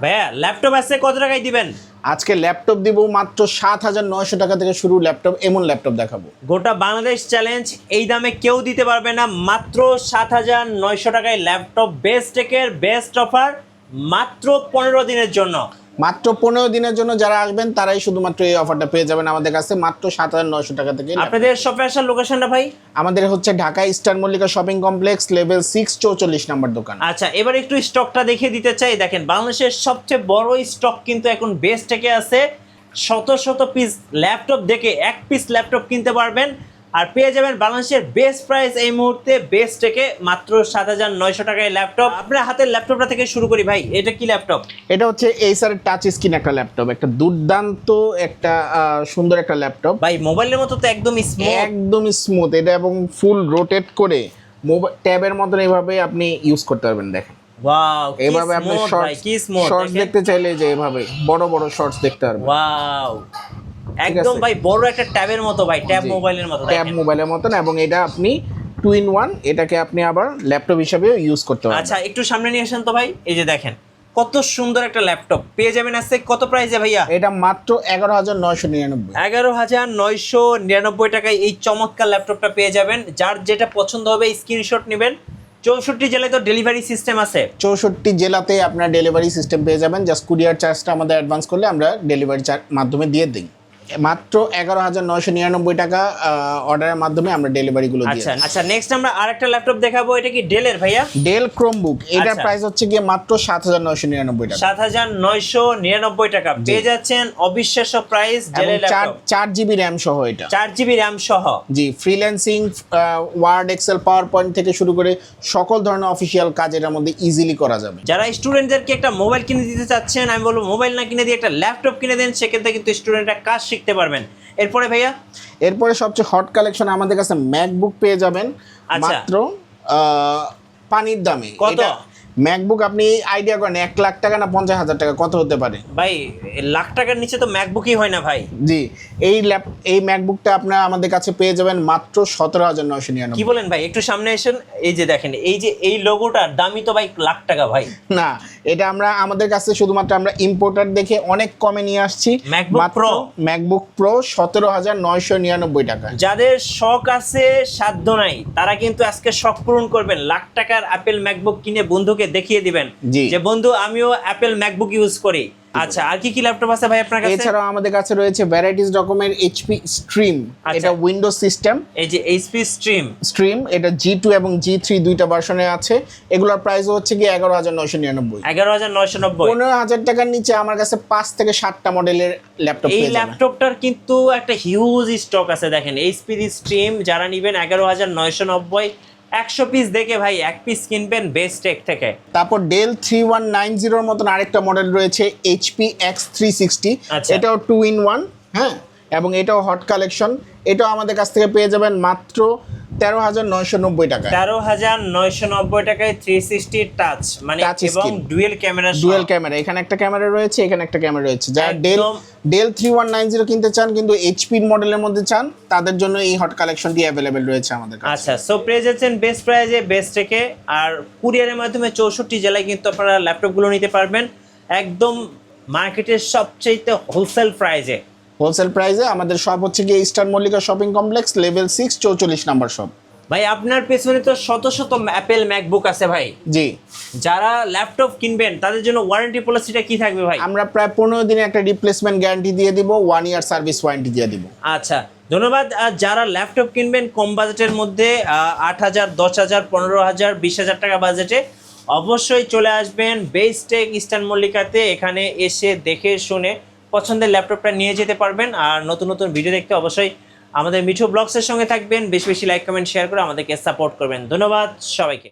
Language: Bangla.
ভাইয়া ল্যাপটপ আছে কত টাকায় দিবেন? আজকে ল্যাপটপ দিব মাত্র ৭,৯০০ টাকা থেকে শুরু ল্যাপটপ, এমন ল্যাপটপ দেখাবো। গোটা বাংলাদেশ চ্যালেঞ্জ, এই দামে কেউ দিতে পারবে না। মাত্র ৭,৯০০ টাকায় ল্যাপটপ, বেস্ট টেকের বেস্ট অফার, মাত্র 15 দিনের জন্য। মাত্র 15 দিনের জন্য যারা আসবেন তারাই শুধুমাত্র এই অফারটা পেয়ে যাবেন আমাদের কাছে মাত্র ৭,৯০০ টাকা থেকে। আপনাদের শপে আসার লোকেশনটা ভাই? আমাদের হচ্ছে Dhaka eastern Mallika shopping complex, level 6, 44 নম্বর দোকান। আচ্ছা, এবার একটু স্টকটা দেখিয়ে দিতে চাই। দেখেন, বাংলাদেশের সবচেয়ে বড় স্টক কিন্তু এখন বেস্ট টেকে আছে। শত শত পিস ল্যাপটপ দেখে এক পিস ল্যাপটপ কিনতে পারবেন আর পেয়ে যাবেন বাংলাদেশের বেস্ট প্রাইস এই মুহূর্তে বেস্ট টেকে মাত্র ৭,৯০০ টাকায় ল্যাপটপ। আপনার হাতের ল্যাপটপটা থেকে শুরু করি ভাই, এটা কি ল্যাপটপ? এটা হচ্ছে এইসার টাচ স্ক্রিন একটা ল্যাপটপ, একটা দুর্দান্ত একটা সুন্দর একটা ল্যাপটপ ভাই মোবাইলের মতো তো একদম স্মুথ, একদম স্মুথ এটা, এবং ফুল রোটেট করে মোবাইল ট্যাবের মতন এইভাবে আপনি ইউজ করতে পারবেন। দেখেন ওয়াও, এইভাবে আপনি শর্টস দেখতে চাইলে যে এভাবে বড় বড় শর্টস দেখতে পারবেন। ওয়াও, একদম ভাই বড় একটা ট্যাবের মতো, ভাই ট্যাব মোবাইলের মতো, ট্যাব মোবাইলের মতন, এবং এটা আপনি 2-in-1, এটাকে আপনি আবার ল্যাপটপ হিসেবেও ইউজ করতে পারবেন। আচ্ছা, একটু সামনে নিয়ে আসেন তো ভাই। এই যে দেখেন কত সুন্দর একটা ল্যাপটপ পেয়ে যাবেন। আজকে কত প্রাইসে ভাইয়া? এটা মাত্র 11,999। 11,999 টাকায় এই চমৎকার ল্যাপটপটা পেয়ে যাবেন। যার যেটা পছন্দ হবে স্ক্রিনশট নেবেন। 64 জেলায় তো ডেলিভারি সিস্টেম আছে। 64 জেলাতে আপনার ডেলিভারি সিস্টেম পেয়ে যাবেন। জাস্ট কুরিয়ার চার্জটা আমাদের অ্যাডভান্স করলে আমরা ডেলিভারি চার্জ মাধ্যমে দিয়ে দিই। মাত্র 11,999 টাকা অর্ডারের মাধ্যমে আমরা ডেলিভারিগুলো দিই। আচ্ছা আচ্ছা, নেক্সট আমরা আরেকটা ল্যাপটপ দেখাবো। এটা কি ডেলের ভাইয়া? ডেল ক্রোমবুক, এটার আচ্ছা। প্রাইস হচ্ছে গিয়ে মাত্র 7,999 টাকা। 7,999 টাকা পেয়ে যাচ্ছেন অবিশ্বাস্য প্রাইস ডেলের ল্যাপটপ। 4GB র্যাম সহ এটা। 4GB র্যাম সহ। জি, freelancing, Word, Excel, PowerPoint থেকে শুরু করে সকল ধরনের অফিসিয়াল কাজ এটার মধ্যে ইজিলি করা যাবে। যারা স্টুডেন্টদেরকে একটা মোবাইল কিনে দিতে চাচ্ছেন, আমি বলবো মোবাইল না কিনে দিয়ে একটা ল্যাপটপ কিনে দেন, সেক্ষেত্রে কিন্তু স্টুডেন্টরা কাজ শিখতে পারবেন। এরপরে ভাইয়া? এরপরে সবচেয়ে হট কালেকশন আমাদের কাছে ম্যাকবুক পেয়ে যাবেন মাত্র পানির দামে। কত ম্যাকবুক আপনি আইডিয়া করেন 1 লাখ টাকা না 50,000 টাকা কত হতে পারে? ভাই লাখ টাকার নিচে তো ম্যাকবুকই হয় না ভাই। জি, এই ম্যাকবুকটা আপনারা আমাদের কাছে পেয়ে যাবেন মাত্র 17,999। কি বলেন ভাই? একটু সামনে এসেন। এই যে দেখেন, এই যে এই লোগোটার দামই তো ভাই লাখ টাকা ভাই। না, এটা আমরা আমাদের কাছে শুধুমাত্র আমরা ইম্পোর্টার দেখে অনেক কমে নিয়ে আসছি। ম্যাকবুক প্রো 17,999 টাকা। যাদের শখ আছে সাধ্য নাই, তারা কিন্তু আজকে শখ পূরণ করবেন। লাখ টাকার অ্যাপেল ম্যাকবুক কিনে বন্ধুকে দেখিয়ে দিবেন যে বন্ধু আমিও অ্যাপেল ম্যাকবুক ইউজ করি। আচ্ছা, আর কি ল্যাপটপ আছে ভাই আপনার কাছে? এছাড়াও আমাদের কাছে রয়েছে ভ্যারাইটিস রকমের এইচপি স্ট্রিম, এটা উইন্ডোজ সিস্টেম। এই যে এইচপি স্ট্রিম, এটা G2 এবং G3 দুইটা ভার্সনে আছে। এগুলোর প্রাইস হচ্ছে কি 11,999। 11,999। 15,000 টাকার নিচে আমার কাছে 5 থেকে 7টা মডেলের ল্যাপটপ পেয়ে যাবেন। এই ল্যাপটপটার কিন্তু একটা হিউজ স্টক আছে। দেখেন এইচপি স্ট্রিম যারা নেবেন 11,999, 100 পিস দেখে ভাই এক পিস কিনবেন বেস্ট টেক থেকে। তারপর ডেল 3190 মতন আরেকটা মডেল রয়েছে HP X360, এটাও 2-in-1, হ্যাঁ, এবং এটাও হট কালেকশন। এটাও আমাদের কাছ থেকে পেয়ে যাবেন মাত্র 13,990 টাকা। 13,990 টাকায় 360 টাচ, মানে এবং ডুয়েল ক্যামেরা। এখানে একটা ক্যামেরা রয়েছে, এখানে একটা ক্যামেরা রয়েছে। যারা ডেল 3190 কিনতে চান কিন্তু HP মডেলের মধ্যে চান, তাদের জন্য এই হট কালেকশনটি অ্যাভেলেবেল রয়েছে আমাদের কাছে। আচ্ছা, সো পেয়ে যাচ্ছেন বেস্ট প্রাইজে বেস্ট থেকে। আর কুরিয়ারের মাধ্যমে 64 জেলায় কিন্তু আপনারা ল্যাপটপগুলো নিতে পারবেন একদম মার্কেটের সবচেয়ে হোলসেল প্রাইজে। আমাদের শপ হচ্ছে গিয়ে eastern Mallika shopping complex, level 6, 44 number shop. ভাই আপনার পেছনে তো শত শত অ্যাপেল ম্যাকবুক আছে ভাই। জি, যারা ল্যাপটপ কিনবেন তাদের জন্য ওয়ারেন্টি পলিসিটা কি থাকবে ভাই? আমরা প্রায় 15 দিনে একটা রিপ্লেসমেন্ট গ্যারান্টি দিয়ে দিব, 1 ইয়ার সার্ভিস ওয়ারেন্টি দিয়ে দিব। আচ্ছা, ধন্যবাদ। আর যারা ল্যাপটপ কিনবেন কম বাজেটের মধ্যে 8,000, 10,000, 15,000, 20,000 টাকা বাজেটে, অবশ্যই চলে আসবেন বেস্ট টেক ইস্টার্ন মল্লিকাতে। এখানে এসে দেখে শুনে পছন্দের ল্যাপটপটা নিয়ে যেতে পারবেন। আর নতুন নতুন ভিডিও দেখতে অবশ্যই আমাদের মিঠু ব্লগসের সঙ্গে থাকবেন। বেশি বেশি লাইক, কমেন্ট, শেয়ার করে আমাদেরকে সাপোর্ট করবেন। ধন্যবাদ সবাইকে।